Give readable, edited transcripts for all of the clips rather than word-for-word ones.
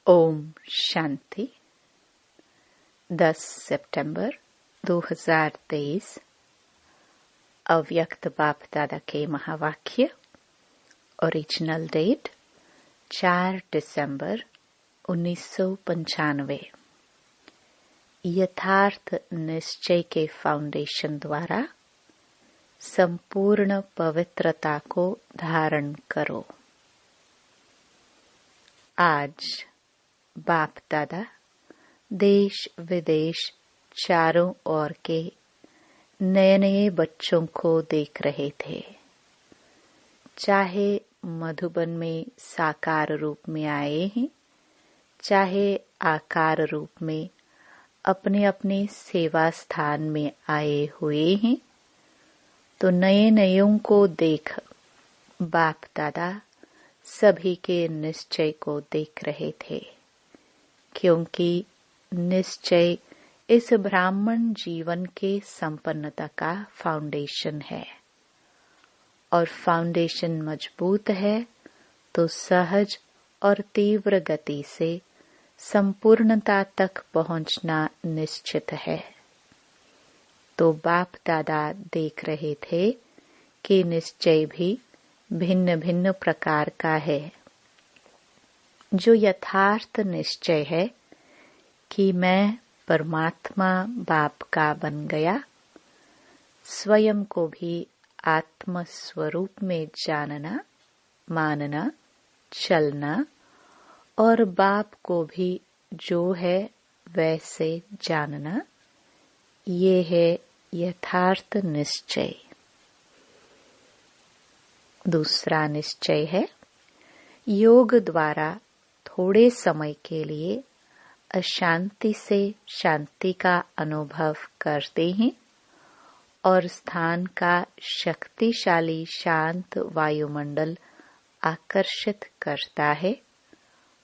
ओम शांति। 10 सितंबर 2023 अव्यक्त बाप दादा के महावाक्य। ओरिजिनल डेट 4 दिसंबर 1995। यथार्थ निश्चय के फाउंडेशन द्वारा संपूर्ण पवित्रता को धारण करो। आज बाप दादा देश विदेश चारों ओर के नए नए बच्चों को देख रहे थे। चाहे मधुबन में साकार रूप में आए हैं, चाहे आकार रूप में अपने अपने सेवा स्थान में आए हुए हैं, तो नए नयों को देख बाप दादा सभी के निश्चय को देख रहे थे, क्योंकि निश्चय इस ब्राह्मण जीवन के संपन्नता का फाउंडेशन है, और फाउंडेशन मजबूत है तो सहज और तीव्र गति से संपूर्णता तक पहुंचना निश्चित है। तो बाप दादा देख रहे थे कि निश्चय भी भिन्न भिन्न प्रकार का है। जो यथार्थ निश्चय है कि मैं परमात्मा बाप का बन गया, स्वयं को भी आत्म स्वरूप में जानना, मानना, चलना और बाप को भी जो है वैसे जानना, ये है यथार्थ निश्चय। दूसरा निश्चय है योग द्वारा थोड़े समय के लिए अशांति से शांति का अनुभव करते हैं और स्थान का शक्तिशाली शांत वायुमंडल आकर्षित करता है।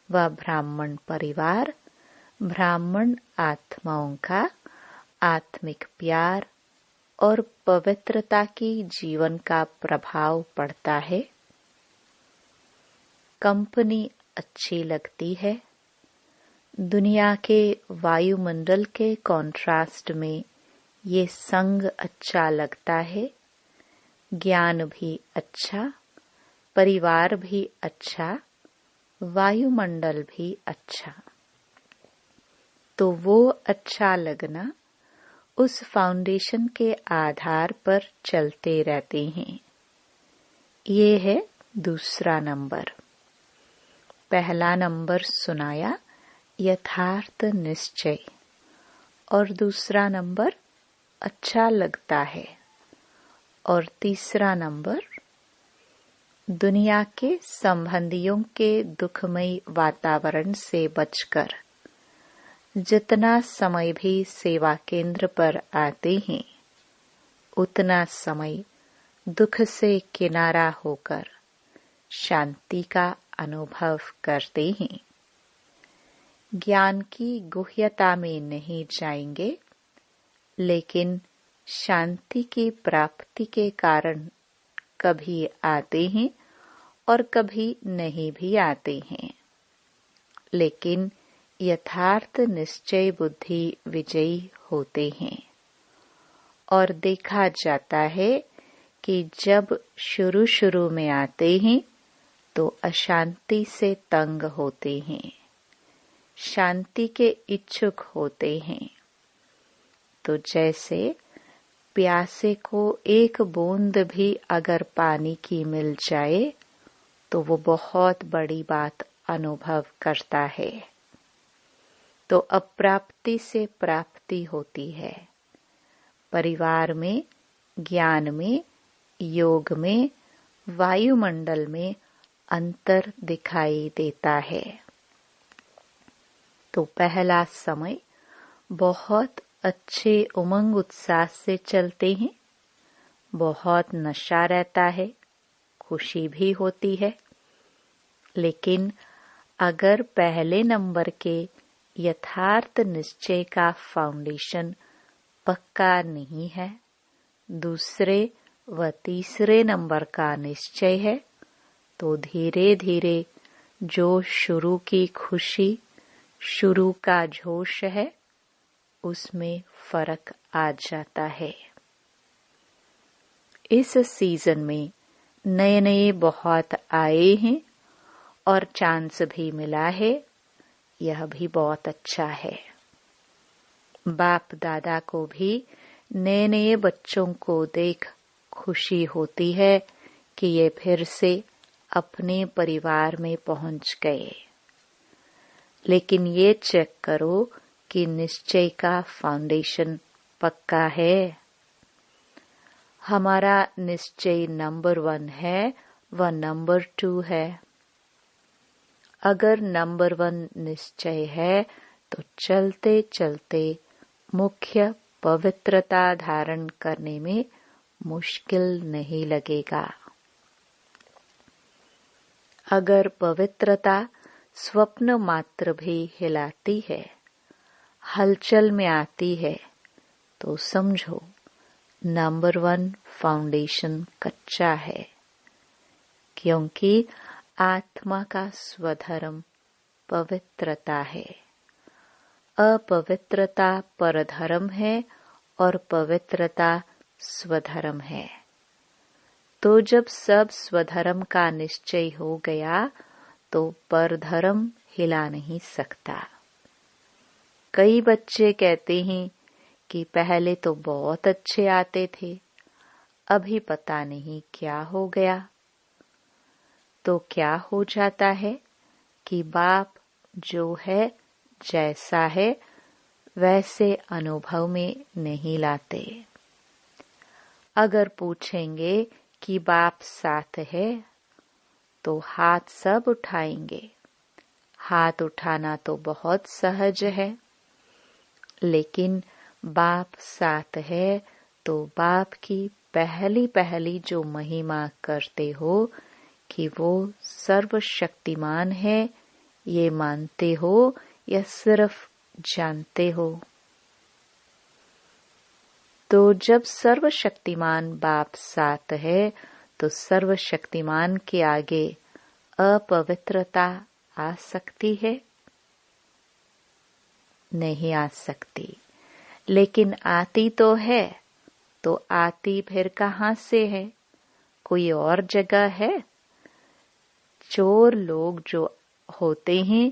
वह ब्राह्मण परिवार ब्राह्मण आत्माओं का आत्मिक प्यार और पवित्रता की जीवन का प्रभाव पड़ता है। कंपनी अच्छी लगती है। दुनिया के वायुमंडल के कॉन्ट्रास्ट में ये संग अच्छा लगता है। ज्ञान भी अच्छा, परिवार भी अच्छा, वायुमंडल भी अच्छा। तो वो अच्छा लगना उस फाउंडेशन के आधार पर चलते रहते हैं। ये है दूसरा नंबर। पहला नंबर सुनाया यथार्थ निश्चय, और दूसरा नंबर अच्छा लगता है, और तीसरा नंबर दुनिया के संबंधियों के दुखमय वातावरण से बचकर जितना समय भी सेवा केंद्र पर आते हैं, उतना समय दुख से किनारा होकर शांति का अनुभव करते हैं। ज्ञान की गुह्यता में नहीं जाएंगे, लेकिन शांति की प्राप्ति के कारण कभी आते हैं और कभी नहीं भी आते हैं। लेकिन यथार्थ निश्चय बुद्धि विजयी होते हैं, और देखा जाता है कि जब शुरू शुरू में आते हैं तो अशांति से तंग होते हैं, शांति के इच्छुक होते हैं। तो जैसे प्यासे को एक बूंद भी अगर पानी की मिल जाए तो वो बहुत बड़ी बात अनुभव करता है। तो अप्राप्ति से प्राप्ति होती है। परिवार में, ज्ञान में, योग में, वायुमंडल में अंतर दिखाई देता है। तो पहला समय बहुत अच्छे उमंग उत्साह से चलते हैं, बहुत नशा रहता है, खुशी भी होती है। लेकिन अगर पहले नंबर के यथार्थ निश्चय का फाउंडेशन पक्का नहीं है, दूसरे व तीसरे नंबर का निश्चय है, तो धीरे धीरे जो शुरू की खुशी शुरू का जोश है उसमें फर्क आ जाता है। इस सीजन में नए नए बहुत आए हैं और चांस भी मिला है, यह भी बहुत अच्छा है। बाप दादा को भी नए नए बच्चों को देख खुशी होती है कि ये फिर से अपने परिवार में पहुंच गए। लेकिन ये चेक करो कि निश्चय का फाउंडेशन पक्का है। हमारा निश्चय नंबर 1 है व नंबर 2 है। अगर नंबर 1 निश्चय है तो चलते चलते मुख्य पवित्रता धारण करने में मुश्किल नहीं लगेगा। अगर पवित्रता स्वप्न मात्र भी हिलाती है, हलचल में आती है, तो समझो नंबर 1 फाउंडेशन कच्चा है, क्योंकि आत्मा का स्वधर्म पवित्रता है। अपवित्रता परधर्म है और पवित्रता स्वधर्म है। तो जब सब स्वधर्म का निश्चय हो गया तो परधर्म हिला नहीं सकता। कई बच्चे कहते हैं कि पहले तो बहुत अच्छे आते थे, अभी पता नहीं क्या हो गया। तो क्या हो जाता है कि बाप जो है जैसा है वैसे अनुभव में नहीं लाते। अगर पूछेंगे कि बाप साथ है तो हाथ सब उठाएंगे। हाथ उठाना तो बहुत सहज है, लेकिन बाप साथ है तो बाप की पहली पहली जो महिमा करते हो कि वो सर्वशक्तिमान है, ये मानते हो या सिर्फ जानते हो? तो जब सर्वशक्तिमान बाप साथ है तो सर्वशक्तिमान के आगे अपवित्रता आ सकती है? नहीं आ सकती। लेकिन आती तो है, तो आती फिर कहाँ से है? कोई और जगह है? चोर लोग जो होते हैं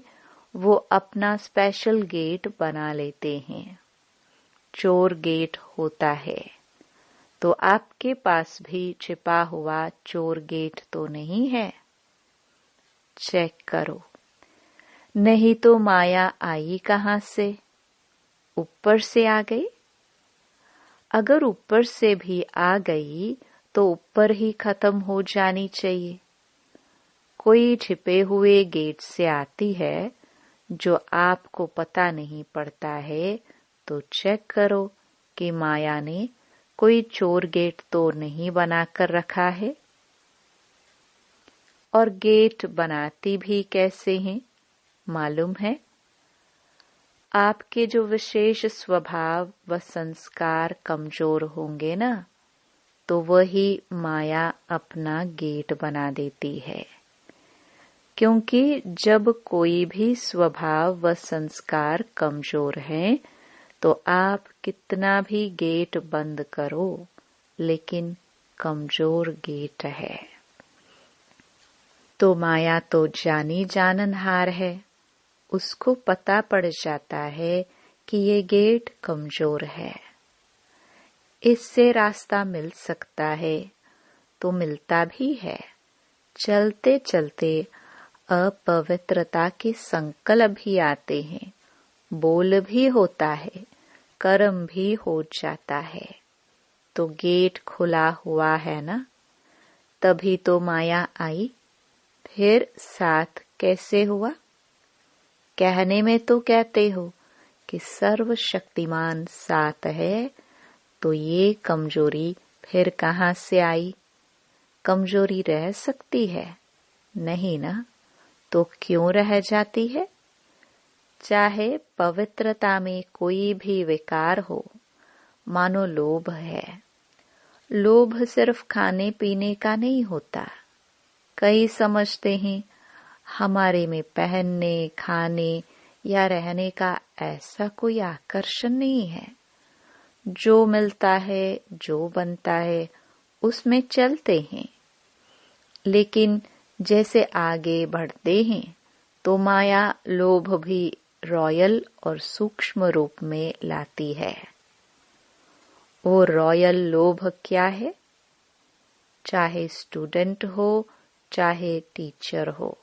वो अपना स्पेशल गेट बना लेते हैं। चोर गेट होता है, तो आपके पास भी छिपा हुआ चोर गेट तो नहीं है? चेक करो। नहीं तो माया आई कहाँ से? ऊपर से आ गई? अगर ऊपर से भी आ गई तो ऊपर ही खत्म हो जानी चाहिए। कोई छिपे हुए गेट से आती है जो आपको पता नहीं पड़ता है, तो चेक करो कि माया ने कोई चोर गेट तो नहीं बनाकर रखा है। और गेट बनाती भी कैसे हैं मालूम है? आपके जो विशेष स्वभाव व संस्कार कमजोर होंगे ना, तो वही माया अपना गेट बना देती है। क्योंकि जब कोई भी स्वभाव व संस्कार कमजोर है तो आप कितना भी गेट बंद करो, लेकिन कमजोर गेट है। तो माया तो जानी जाननहार है, उसको पता पड़ जाता है कि ये गेट कमजोर है। इससे रास्ता मिल सकता है तो मिलता भी है। चलते चलते अपवित्रता के संकल्प भी आते हैं, बोल भी होता है, कर्म भी हो जाता है। तो गेट खुला हुआ है ना, तभी तो माया आई। फिर साथ कैसे हुआ? कहने में तो कहते हो कि सर्वशक्तिमान साथ है, तो ये कमजोरी फिर कहाँ से आई? कमजोरी रह सकती है? नहीं ना। तो क्यों रह जाती है? चाहे पवित्रता में कोई भी विकार हो, मानो लोभ है। लोभ सिर्फ खाने पीने का नहीं होता। कई समझते हैं हमारे में पहनने, खाने या रहने का ऐसा कोई आकर्षण नहीं है। जो मिलता है, जो बनता है, उसमें चलते हैं। लेकिन जैसे आगे बढ़ते हैं तो माया लोभ भी रॉयल और सूक्ष्म रूप में लाती है। वो रॉयल लोभ क्या है? चाहे स्टूडेंट हो, चाहे टीचर हो,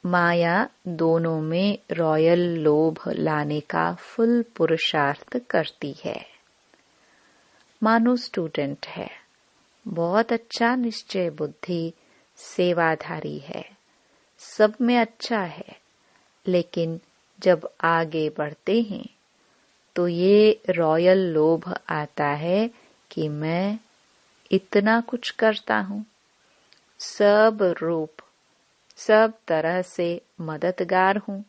माया दोनों में रॉयल लोभ लाने का फुल पुरुषार्थ करती है। मानो स्टूडेंट है, बहुत अच्छा निश्चय बुद्धि, सेवाधारी है, सब में अच्छा है, लेकिन जब आगे बढ़ते हैं तो ये रॉयल लोभ आता है कि मैं इतना कुछ करता हूँ, सब रूप, सब तरह से मददगार हूँ,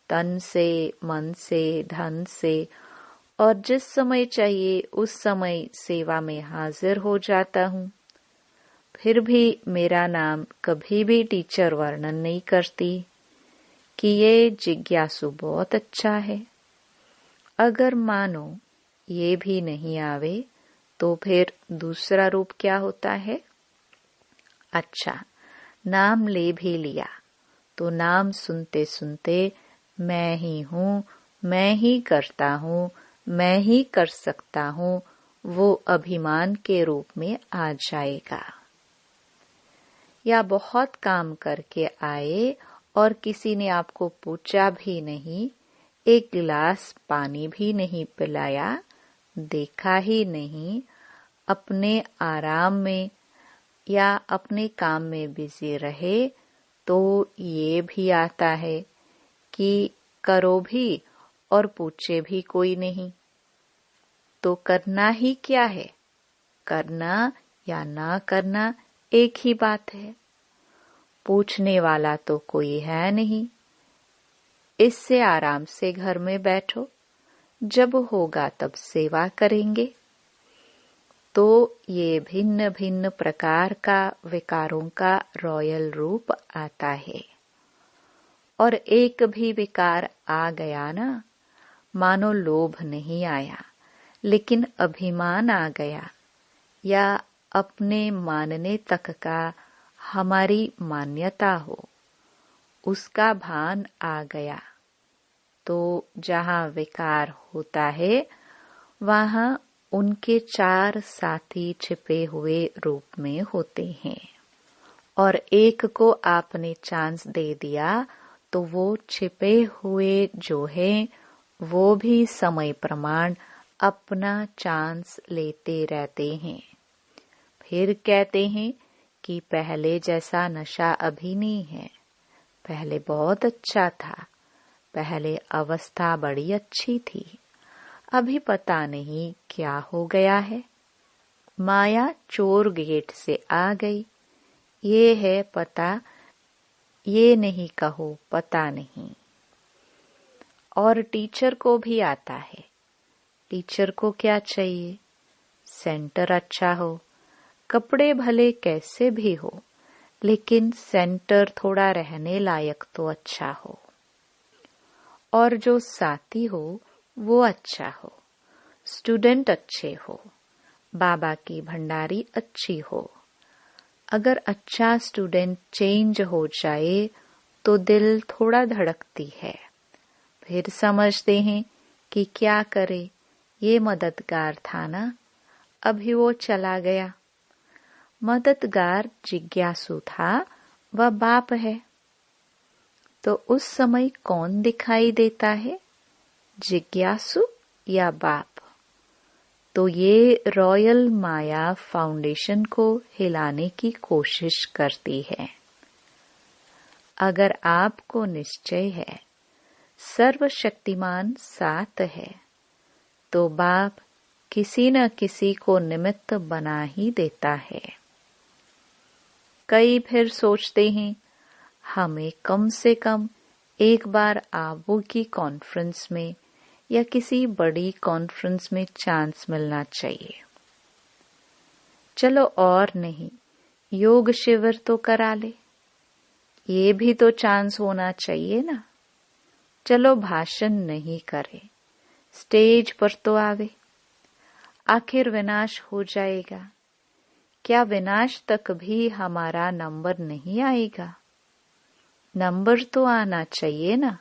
तन से, मन से, धन से, और जिस समय चाहिए उस समय सेवा में हाजिर हो जाता हूँ। फिर भी मेरा नाम कभी भी टीचर वर्णन नहीं करती कि ये जिज्ञासु बहुत अच्छा है। अगर मानो ये भी नहीं आवे तो फिर दूसरा रूप क्या होता है? अच्छा, नाम ले भी लिया तो नाम सुनते सुनते मैं ही हूँ, मैं ही करता हूँ, मैं ही कर सकता हूँ, वो अभिमान के रूप में आ जाएगा। या बहुत काम करके आए और किसी ने आपको पूछा भी नहीं, एक गिलास पानी भी नहीं पिलाया, देखा ही नहीं, अपने आराम में या अपने काम में बिजी रहे, तो ये भी आता है कि करो भी और पूछे भी कोई नहीं। तो करना ही क्या है? करना या ना करना एक ही बात है। पूछने वाला तो कोई है नहीं। इससे आराम से घर में बैठो, जब होगा तब सेवा करेंगे। तो ये भिन्न भिन्न प्रकार का विकारों का रॉयल रूप आता है। और एक भी विकार आ गया ना, मानो लोभ नहीं आया, लेकिन अभिमान आ गया, या अपने मानने तक का हमारी मान्यता हो, उसका भान आ गया, तो जहाँ विकार होता है वहाँ उनके 4 साथी छिपे हुए रूप में होते हैं। और एक को आपने चांस दे दिया तो वो छिपे हुए जो है वो भी समय प्रमाण अपना चांस लेते रहते हैं। फिर कहते हैं कि पहले जैसा नशा अभी नहीं है, पहले बहुत अच्छा था, पहले अवस्था बड़ी अच्छी थी, अभी पता नहीं क्या हो गया है। माया चोर गेट से आ गई, ये है पता, ये नहीं कहो पता नहीं। और टीचर को भी आता है। टीचर को क्या चाहिए? सेंटर अच्छा हो, कपड़े भले कैसे भी हो, लेकिन सेंटर थोड़ा रहने लायक तो अच्छा हो। और जो साथी हो वो अच्छा हो, स्टूडेंट अच्छे हो, बाबा की भंडारी अच्छी हो। अगर अच्छा स्टूडेंट चेंज हो जाए तो दिल थोड़ा धड़कती है। फिर समझते हैं कि क्या करे, ये मददगार था ना, अभी वो चला गया। मददगार जिज्ञासु था, वह बाप है। तो उस समय कौन दिखाई देता है, जिज्ञासु या बाप? तो ये रॉयल माया फाउंडेशन को हिलाने की कोशिश करती है। अगर आपको निश्चय है सर्वशक्तिमान साथ है, तो बाप किसी न किसी को निमित्त बना ही देता है। कई फिर सोचते हैं हमें कम से कम एक बार आबू की कॉन्फ्रेंस में या किसी बड़ी कॉन्फ्रेंस में चांस मिलना चाहिए। चलो और नहीं, योग शिविर तो करा ले, ये भी तो चांस होना चाहिए ना। चलो भाषण नहीं करे, स्टेज पर तो आवे। आखिर विनाश हो जाएगा, क्या विनाश तक भी हमारा नंबर नहीं आएगा? नंबर तो आना चाहिए ना।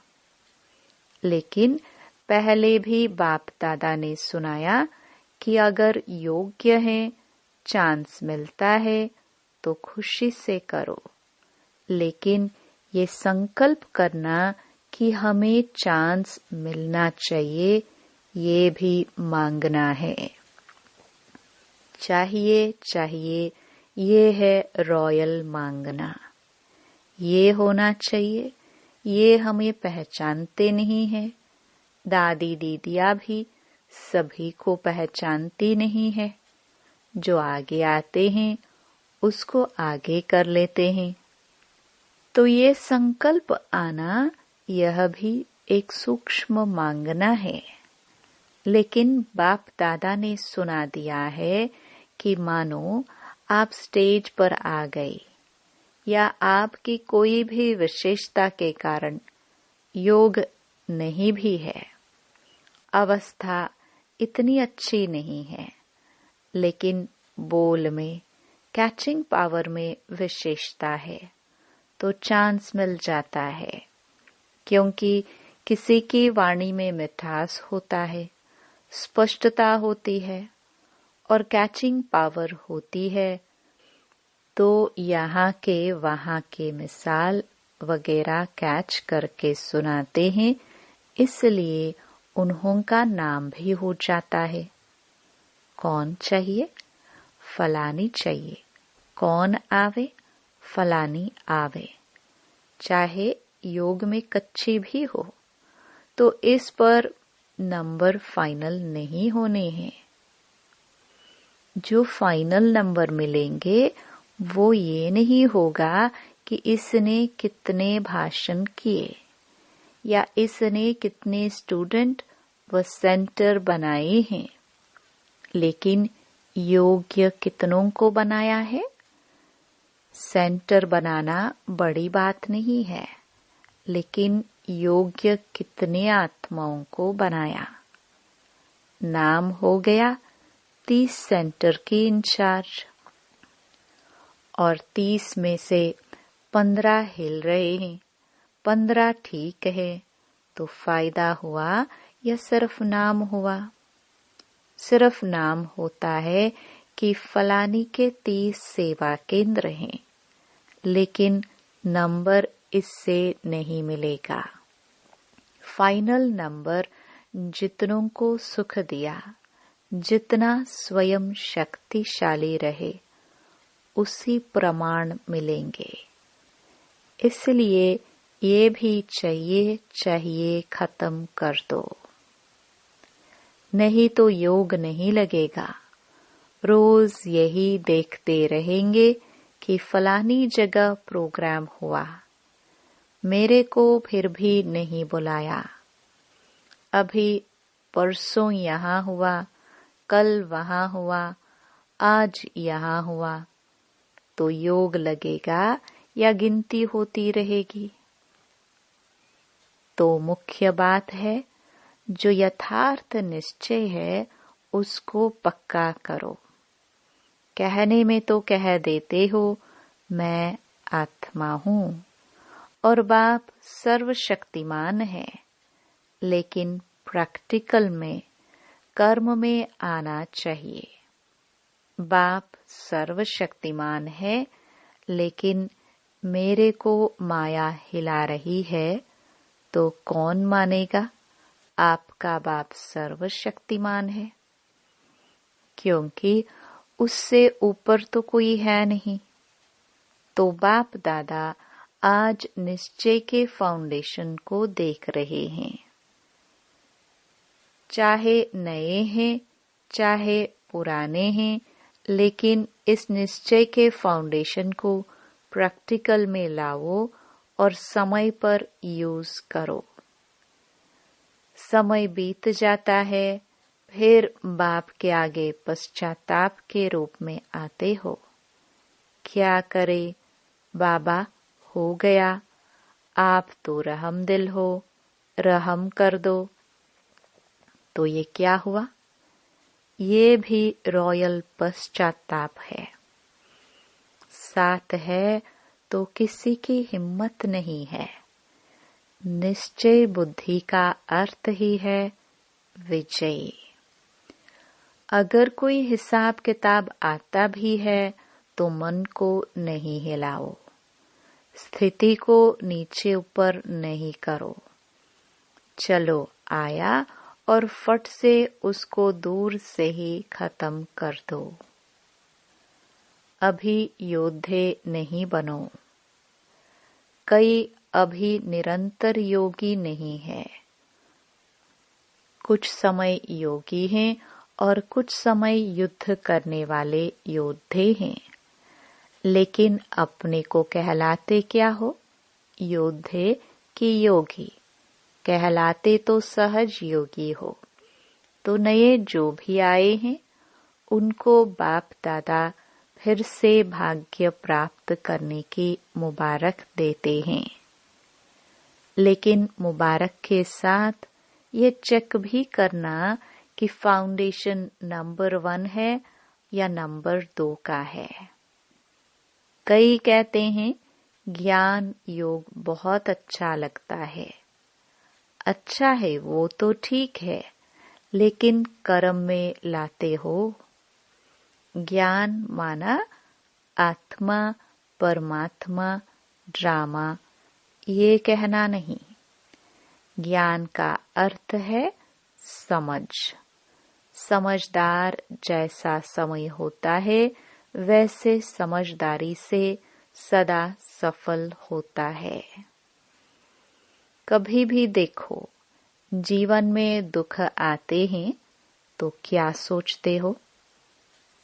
लेकिन पहले भी बाप दादा ने सुनाया कि अगर योग्य है, चांस मिलता है तो खुशी से करो, लेकिन ये संकल्प करना कि हमें चांस मिलना चाहिए, ये भी मांगना है। चाहिए चाहिए, ये है रॉयल मांगना। ये होना चाहिए, ये हमें पहचानते नहीं है। दादी दीदियाँ भी सभी को पहचानती नहीं है। जो आगे आते हैं उसको आगे कर लेते हैं। तो ये संकल्प आना, यह भी एक सूक्ष्म मांगना है। लेकिन बाप दादा ने सुना दिया है कि मानो आप स्टेज पर आ गए या आपकी कोई भी विशेषता के कारण योग नहीं भी है, अवस्था इतनी अच्छी नहीं है, लेकिन बोल में, कैचिंग पावर में विशेषता है, तो चांस मिल जाता है। क्योंकि किसी की वाणी में मिठास होता है, स्पष्टता होती है और कैचिंग पावर होती है, तो यहाँ के वहाँ के मिसाल वगैरह कैच करके सुनाते हैं, इसलिए उन्हों का नाम भी हो जाता है। कौन चाहिए? फलानी चाहिए। कौन आवे? फलानी आवे। चाहे योग में कच्ची भी हो, तो इस पर नंबर फाइनल नहीं होने हैं। जो फाइनल नंबर मिलेंगे वो ये नहीं होगा कि इसने कितने भाषण किए या इसने कितने स्टूडेंट व सेंटर बनाए हैं, लेकिन योग्य कितनों को बनाया है। सेंटर बनाना बड़ी बात नहीं है, लेकिन योग्य कितने आत्माओं को बनाया। नाम हो गया 30 सेंटर की इंचार्ज, और 30 में से 15 हिल रहे हैं, 15 ठीक है, तो फायदा हुआ या सिर्फ नाम हुआ? सिर्फ नाम होता है कि फलानी के 30 सेवा केंद्र हैं, लेकिन नंबर इससे नहीं मिलेगा। फाइनल नंबर जितनों को सुख दिया, जितना स्वयं शक्तिशाली रहे, उसी प्रमाण मिलेंगे। इसलिए ये भी चाहिए खत्म कर दो, नहीं तो योग नहीं लगेगा। रोज यही देखते रहेंगे कि फलानी जगह प्रोग्राम हुआ, मेरे को फिर भी नहीं बुलाया। अभी परसों यहाँ हुआ, कल वहाँ हुआ, आज यहाँ हुआ, तो योग लगेगा या गिनती होती रहेगी? तो मुख्य बात है, जो यथार्थ निश्चय है उसको पक्का करो। कहने में तो कह देते हो मैं आत्मा हूँ और बाप सर्वशक्तिमान है, लेकिन प्रैक्टिकल में, कर्म में आना चाहिए। बाप सर्वशक्तिमान है, लेकिन मेरे को माया हिला रही है, तो कौन मानेगा आपका बाप सर्वशक्तिमान है? क्योंकि उससे ऊपर तो कोई है नहीं। तो बाप दादा आज निश्चय के फाउंडेशन को देख रहे हैं। चाहे नए हैं, चाहे पुराने हैं, लेकिन इस निश्चय के फाउंडेशन को प्रैक्टिकल में लाओ और समय पर यूज करो। समय बीत जाता है, फिर बाप के आगे पश्चाताप के रूप में आते हो। क्या करे बाबा, हो गया, आप तो रहमदिल हो, रहम कर दो। तो ये क्या हुआ? ये भी रॉयल पश्चाताप है। साथ है तो किसी की हिम्मत नहीं है। निश्चय बुद्धि का अर्थ ही है विजयी। अगर कोई हिसाब किताब आता भी है तो मन को नहीं हिलाओ, स्थिति को नीचे ऊपर नहीं करो। चलो आया और फट से उसको दूर से ही खत्म कर दो। अभी योद्धे नहीं बनो। कई अभी निरंतर योगी नहीं है। कुछ समय योगी हैं और कुछ समय युद्ध करने वाले योद्धे हैं। लेकिन अपने को कहलाते क्या हो? योद्धे कि योगी? कहलाते तो सहज योगी हो। तो नए जो भी आए हैं उनको बाप दादा फिर से भाग्य प्राप्त करने की मुबारक देते हैं। लेकिन मुबारक के साथ ये चेक भी करना कि फाउंडेशन नंबर 1 है या नंबर 2 का है। कई कहते हैं ज्ञान योग बहुत अच्छा लगता है। अच्छा है, वो तो ठीक है, लेकिन कर्म में लाते हो। ज्ञान माना आत्मा परमात्मा ड्रामा, ये कहना नहीं। ज्ञान का अर्थ है समझ। समझदार जैसा समय होता है वैसे समझदारी से सदा सफल होता है। कभी भी देखो, जीवन में दुख आते हैं तो क्या सोचते हो?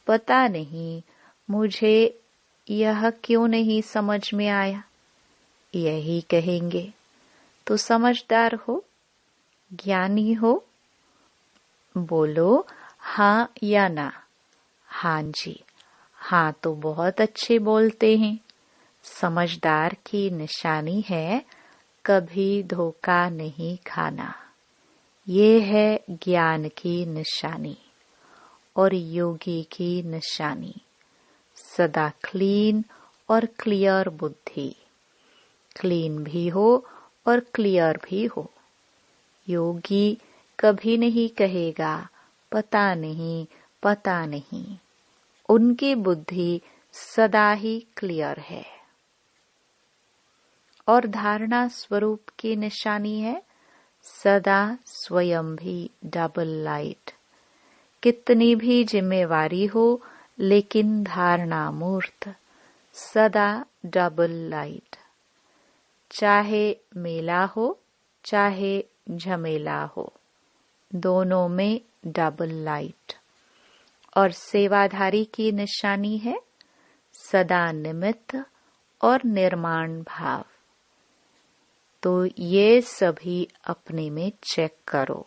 पता नहीं मुझे यह क्यों नहीं समझ में आया, यही कहेंगे। तो समझदार हो, ज्ञानी हो? बोलो हाँ या ना। हाँ जी, हाँ तो बहुत अच्छे बोलते हैं। समझदार की निशानी है कभी धोखा नहीं खाना। ये है ज्ञान की निशानी और योगी की निशानी। सदा क्लीन और क्लियर बुद्धि। क्लीन भी हो और क्लियर भी हो। योगी कभी नहीं कहेगा पता नहीं पता नहीं। उनकी बुद्धि सदा ही क्लियर है। और धारणा स्वरूप की निशानी है सदा स्वयं भी डबल लाइट। कितनी भी जिम्मेवारी हो लेकिन धारणा मूर्त, सदा डबल लाइट। चाहे मेला हो चाहे झमेला हो, दोनों में डबल लाइट। और सेवाधारी की निशानी है सदा निमित्त और निर्माण भाव। तो ये सभी अपने में चेक करो।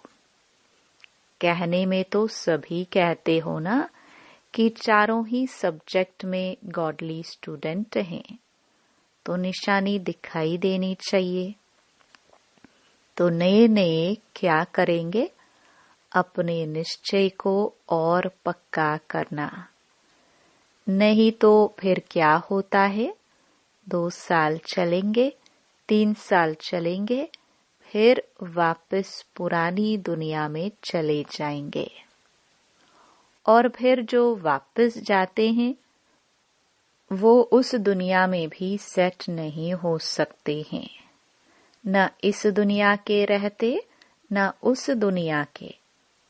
कहने में तो सभी कहते हो ना कि चारों ही सब्जेक्ट में गॉडली स्टूडेंट हैं, तो निशानी दिखाई देनी चाहिए। तो नए नए क्या करेंगे? अपने निश्चय को और पक्का करना। नहीं तो फिर क्या होता है? 2 साल चलेंगे, 3 साल चलेंगे, फिर वापस पुरानी दुनिया में चले जाएंगे। और फिर जो वापस जाते हैं वो उस दुनिया में भी सेट नहीं हो सकते हैं। न इस दुनिया के रहते न उस दुनिया के।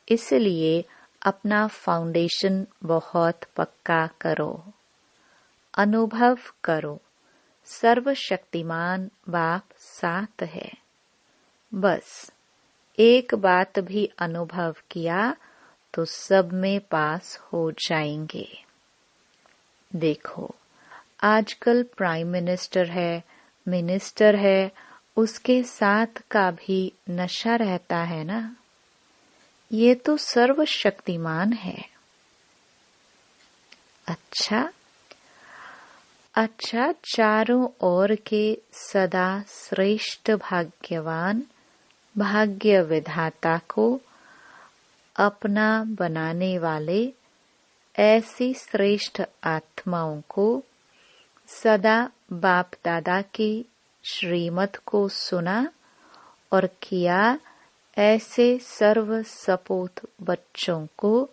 इसलिए अपना फाउंडेशन बहुत पक्का करो। अनुभव करो सर्वशक्तिमान बाप साथ है। बस एक बात भी अनुभव किया तो सब में पास हो जाएंगे। देखो, आजकल प्राइम मिनिस्टर है, मिनिस्टर है, उसके साथ का भी नशा रहता है ना। ये तो सर्वशक्तिमान है। अच्छा, चारों ओर के सदा श्रेष्ठ भाग्यवान भाग्य विधाता को अपना बनाने वाले ऐसी श्रेष्ठ आत्माओं को सदा बाप दादा की श्रीमत को सुना और किया। ऐसे सर्व सपूत बच्चों को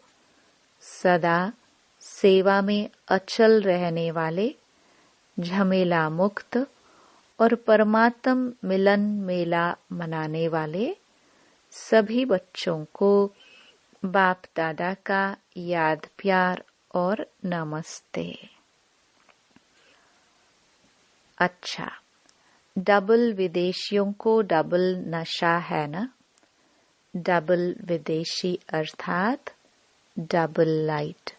सदा सेवा में अचल रहने वाले, झमेला मुक्त और परमात्म मिलन मेला मनाने वाले सभी बच्चों को बाप दादा का याद प्यार और नमस्ते। अच्छा, डबल विदेशियों को डबल नशा है ना। डबल विदेशी अर्थात डबल लाइट,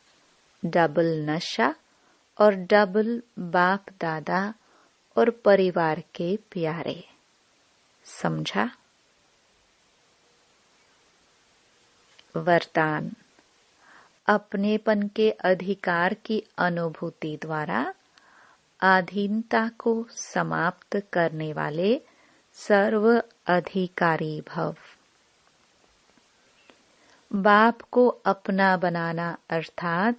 डबल नशा और डबल बाप दादा और परिवार के प्यारे। समझा? वरदान। अपनेपन के अधिकार की अनुभूति द्वारा अधीनता को समाप्त करने वाले सर्व अधिकारी भव। बाप को अपना बनाना अर्थात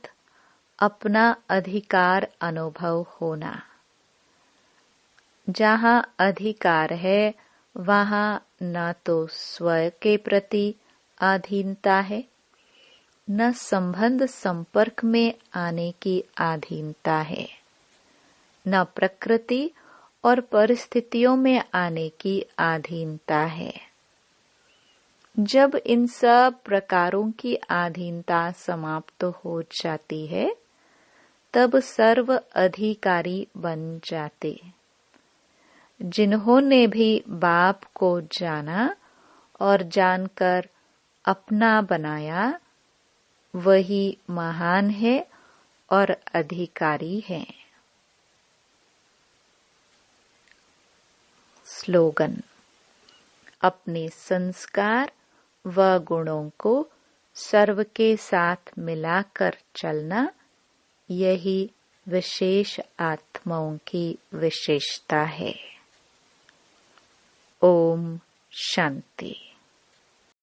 अपना अधिकार अनुभव होना। जहाँ अधिकार है वहाँ न तो स्वयं के प्रति अधीनता है, न संबंध संपर्क में आने की अधीनता है, न प्रकृति और परिस्थितियों में आने की अधीनता है। जब इन सब प्रकारों की अधीनता समाप्त हो जाती है तब सर्व अधिकारी बन जाते। जिन्होंने भी बाप को जाना और जानकर अपना बनाया वही महान है और अधिकारी है। स्लोगन। अपने संस्कार व गुणों को सर्व के साथ मिलाकर चलना, यही विशेष आत्माओं की विशेषता है। ओम शांति।